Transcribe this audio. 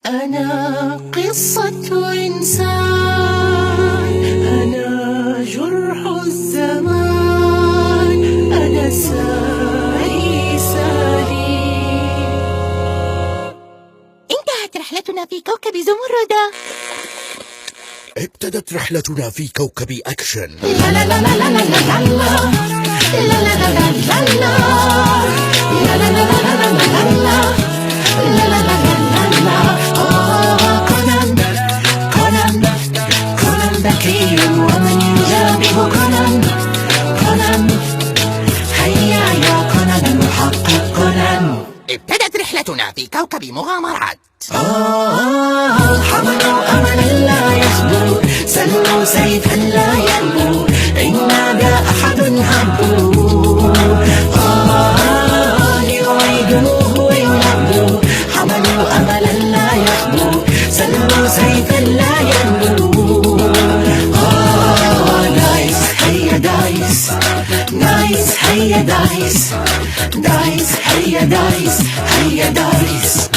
أنا قصة إنسان، أنا جرح الزمان، أنا ساري ساري. انتهت رحلتنا في كوكب زمردة. ابتدت رحلتنا في كوكب أكشن. لا لا لا لا لا لا لا لا لا لا لا لا ذكي ومن يجابه كونان. كونان هيا يا كونان المحقق كونان. ابتدت رحلتنا في كوكب مغامرات. حملوا أملا لا يخبو، سلوا سيفا لا ينبو، إن نادى أحد هبوا. يعيدوه ويلبوا، حملوا أملا لا يخبو، سلوا سيفا لا ينبو. دايس هيا دايس، دايس هيا دايس، دايس هيا دايس، هيا دايس.